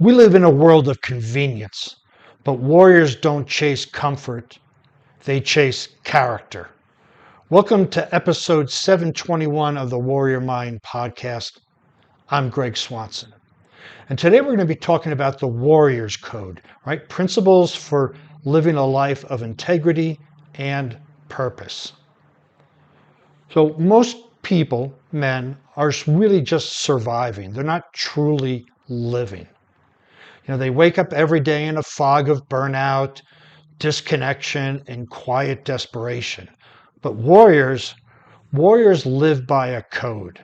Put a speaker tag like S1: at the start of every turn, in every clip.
S1: We live in a world of convenience, but warriors don't chase comfort, they chase character. Welcome to episode 721 of the Warrior Mind podcast. I'm Greg Swanson. And today we're going to be talking about the Warrior's Code, right? Principles for living a life of integrity and purpose. So most people, men, are really just surviving. They're not truly living. They wake up every day in a fog of burnout, disconnection, and quiet desperation. But warriors live by a code.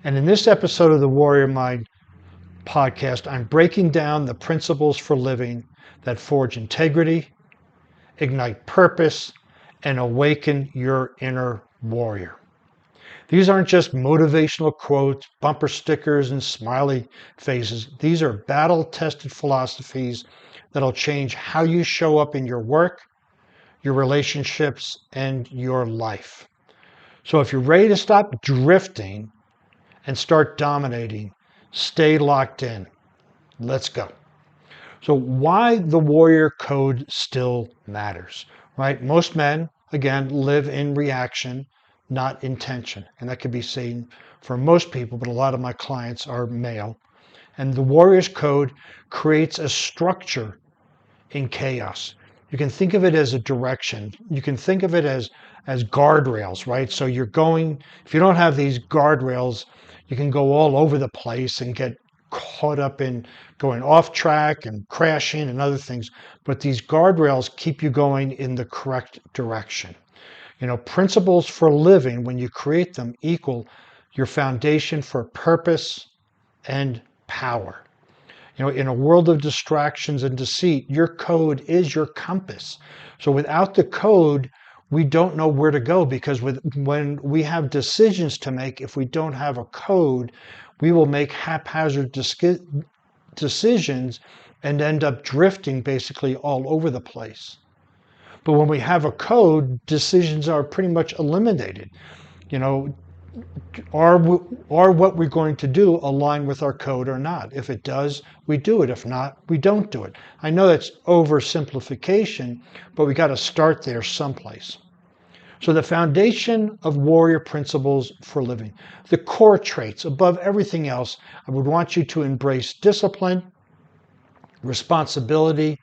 S1: And in this episode of the Warrior Mind podcast, I'm breaking down the principles for living that forge integrity, ignite purpose, and awaken your inner warrior. These aren't just motivational quotes, bumper stickers, and smiley faces. These are battle-tested philosophies that'll change how you show up in your work, your relationships, and your life. So if you're ready to stop drifting and start dominating, stay locked in. Let's go. So why the warrior code still matters, right? Most men, again, live in reaction, not intention. And that can be seen for most people, but a lot of my clients are male. And the warrior's code creates a structure in chaos. You can think of it as a direction. You can think of it as guardrails, right? So if you don't have these guardrails, you can go all over the place and get caught up in going off track and crashing and other things. But these guardrails keep you going in the correct direction. Principles for living, when you create them, equal your foundation for purpose and power. In a world of distractions and deceit, your code is your compass. So without the code, we don't know where to go, because when we have decisions to make, if we don't have a code, we will make haphazard decisions and end up drifting basically all over the place. But when we have a code, decisions are pretty much eliminated. Are what we're going to do align with our code or not? If it does, we do it. If not, we don't do it. I know that's oversimplification, but we got to start there someplace. So the foundation of warrior principles for living, the core traits above everything else, I would want you to embrace discipline, responsibility,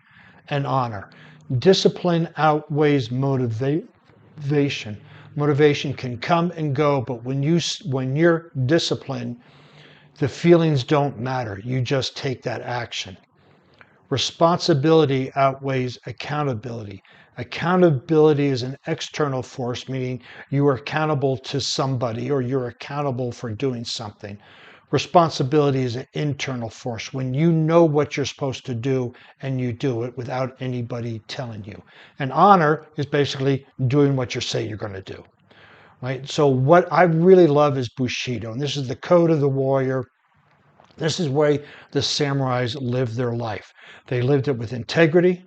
S1: and honor. Discipline outweighs motivation. Motivation can come and go, but when you're disciplined, the feelings don't matter. You just take that action. Responsibility outweighs accountability. Accountability is an external force, meaning you are accountable to somebody or you're accountable for doing something. Responsibility is an internal force, when you know what you're supposed to do and you do it without anybody telling you. And honor is basically doing what you say you're going to do, right? So what I really love is Bushido, and this is the code of the warrior. This is where the samurais lived their life. They lived it with integrity,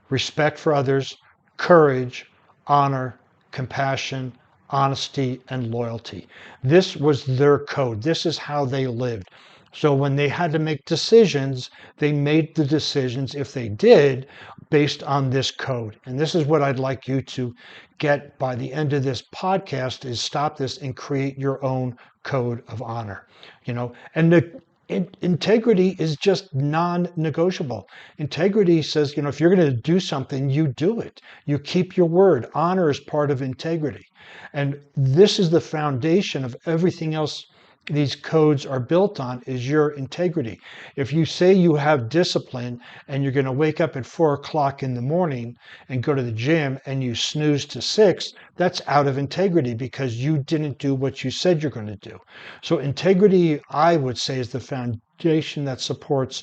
S1: respect for others, courage, honor, compassion, honesty, and loyalty. This was their code. This is how they lived. So when they had to make decisions, they made the decisions, if they did, based on this code. And this is what I'd like you to get by the end of this podcast, is stop this and create your own code of honor. And the integrity is just non-negotiable. Integrity says, if you're going to do something, you do it. You keep your word. Honor is part of integrity. And this is the foundation of everything else these codes are built on, is your integrity. If you say you have discipline and you're going to wake up at 4 o'clock in the morning and go to the gym and you snooze to 6, that's out of integrity, because you didn't do what you said you're going to do. So integrity, I would say, is the foundation that supports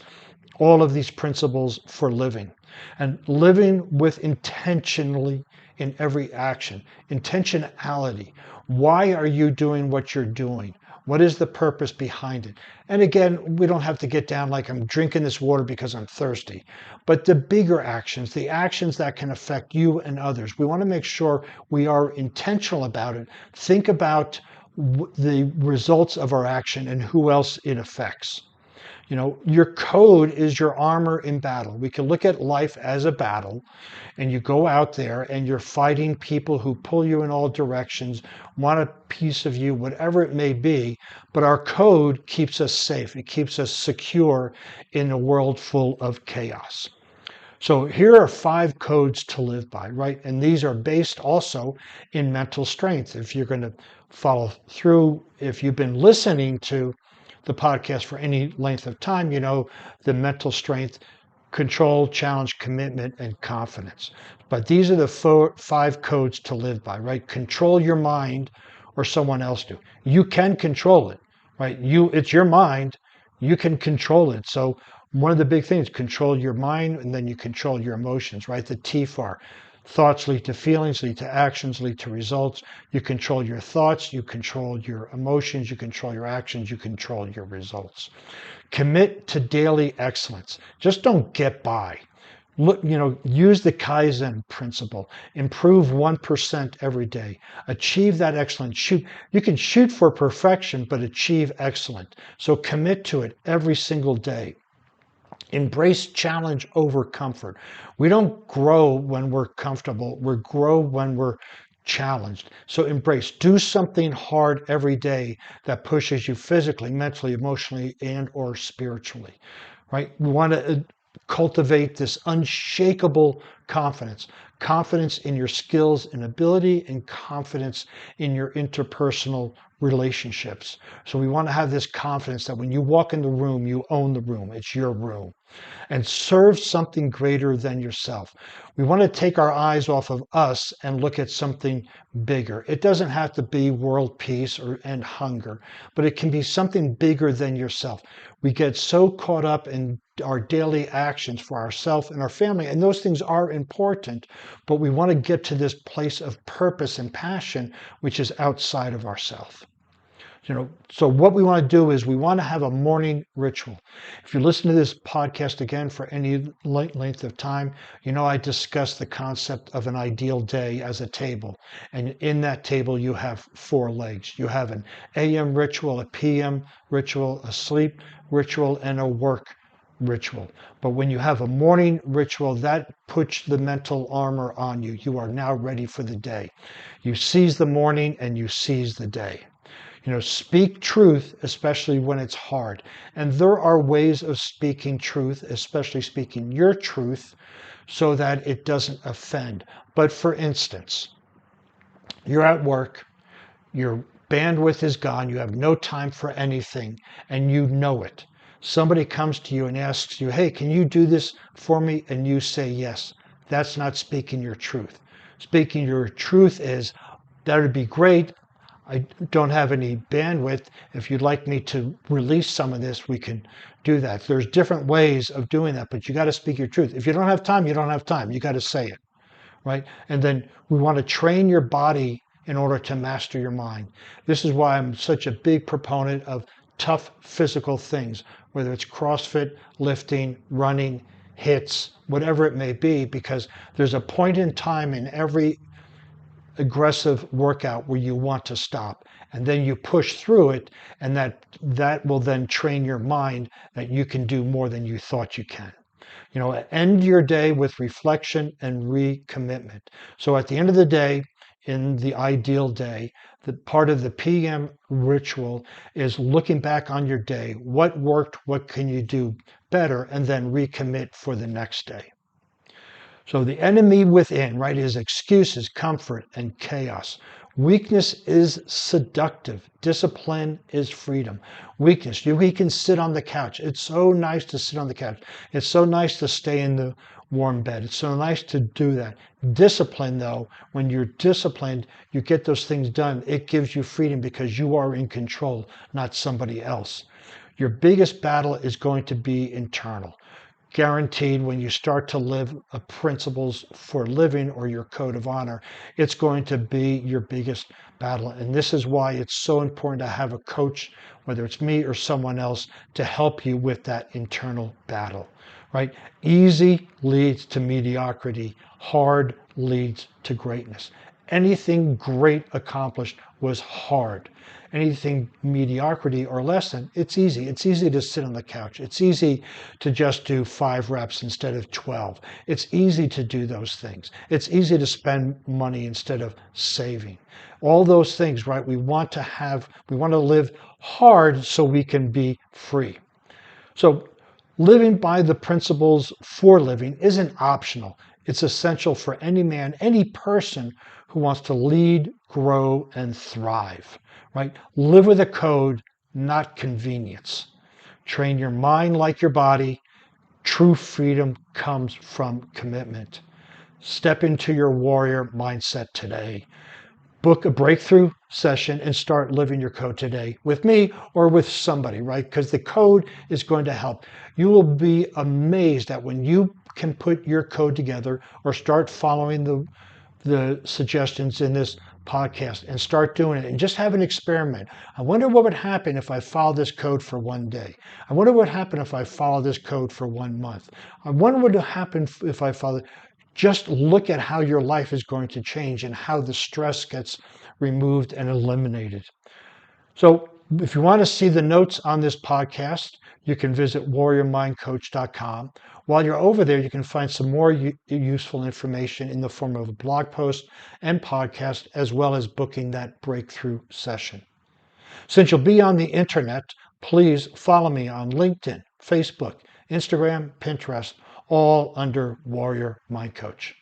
S1: all of these principles for living. And living with intentionally in every action. Intentionality. Why are you doing what you're doing? What is the purpose behind it? And again, we don't have to get down like I'm drinking this water because I'm thirsty. But the bigger actions, the actions that can affect you and others, we want to make sure we are intentional about it. Think about the results of our action and who else it affects. Your code is your armor in battle. We can look at life as a battle, and you go out there and you're fighting people who pull you in all directions, want a piece of you, whatever it may be. But our code keeps us safe. It keeps us secure in a world full of chaos. So here are 5 codes to live by, right? And these are based also in mental strength. If you're going to follow through, if you've been listening to the podcast for any length of time, the mental strength: control, challenge, commitment, and confidence. But these are the 5 codes to live by, right? Control your mind, or someone else do. You can control it, right? It's your mind. You can control it. So one of the big things: control your mind, and then you control your emotions, right? The TFAR. Thoughts lead to feelings, lead to actions, lead to results. You control your thoughts, you control your emotions, you control your actions, you control your results. Commit to daily excellence. Just don't get by. Look, use the Kaizen principle. Improve 1% every day. Achieve that excellence. You can shoot for perfection, but achieve excellence. So commit to it every single day. Embrace challenge over comfort. We don't grow when we're comfortable. We grow when we're challenged. So do something hard every day that pushes you physically, mentally, emotionally, and or spiritually, right? We want to cultivate this unshakable confidence in your skills and ability, and confidence in your interpersonal relationships. So we want to have this confidence that when you walk in the room, you own the room. It's your room. And serve something greater than yourself. We want to take our eyes off of us and look at something bigger. It doesn't have to be world peace and hunger, but it can be something bigger than yourself. We get so caught up in our daily actions for ourselves and our family, and those things are important, but we want to get to this place of purpose and passion, which is outside of ourselves. So what we want to do is we want to have a morning ritual. If you listen to this podcast again for any length of time, I discuss the concept of an ideal day as a table. And in that table, you have 4 legs. You have an AM ritual, a PM ritual, a sleep ritual, and a work ritual. But when you have a morning ritual, that puts the mental armor on you. You are now ready for the day. You seize the morning and you seize the day. Speak truth, especially when it's hard. And there are ways of speaking truth, especially speaking your truth, so that it doesn't offend. But for instance, you're at work, your bandwidth is gone, you have no time for anything, and you know it. Somebody comes to you and asks you, hey, can you do this for me? And you say yes. That's not speaking your truth. Speaking your truth is, that would be great. I don't have any bandwidth. If you'd like me to release some of this, we can do that. There's different ways of doing that, but you got to speak your truth. If you don't have time, you don't have time. You got to say it, right? And then we want to train your body in order to master your mind. This is why I'm such a big proponent of tough physical things, whether it's CrossFit, lifting, running, hits, whatever it may be, because there's a point in time in every aggressive workout where you want to stop, and then you push through it, and that will then train your mind that you can do more than you thought you can. End your day with reflection and recommitment. So at the end of the day, in the ideal day, the part of the PM ritual is looking back on your day. What worked? What can you do better? And then recommit for the next day. So the enemy within, right, is excuses, comfort, and chaos. Weakness is seductive. Discipline is freedom. Weakness, we can sit on the couch. It's so nice to sit on the couch. It's so nice to stay in the warm bed. It's so nice to do that. Discipline, though, when you're disciplined, you get those things done. It gives you freedom because you are in control, not somebody else. Your biggest battle is going to be internal. Guaranteed, when you start to live principles for living or your code of honor, it's going to be your biggest battle. And this is why it's so important to have a coach, whether it's me or someone else, to help you with that internal battle, right? Easy leads to mediocrity. Hard leads to greatness. Anything great accomplished was hard. Anything mediocrity or less than, it's easy. It's easy to sit on the couch. It's easy to just do 5 reps instead of 12. It's easy to do those things. It's easy to spend money instead of saving. All those things, right? We want to live hard so we can be free. So living by the principles for living isn't optional. It's essential for any man, any person who wants to lead, grow, and thrive, right? Live with a code, not convenience. Train your mind like your body. True freedom comes from commitment. Step into your warrior mindset today. Book a breakthrough session and start living your code today with me or with somebody, right? Because the code is going to help. You will be amazed at when you can put your code together or start following the suggestions in this podcast and start doing it and just have an experiment. I wonder what would happen if I follow this code for one day. I wonder what would happen if I follow this code for 1 month. I wonder what would happen if I follow. Just look at how your life is going to change and how the stress gets removed and eliminated. So if you want to see the notes on this podcast, you can visit warriormindcoach.com. While you're over there, you can find some more useful information in the form of a blog post and podcast, as well as booking that breakthrough session. Since you'll be on the internet, please follow me on LinkedIn, Facebook, Instagram, Pinterest, all under Warrior Mind Coach.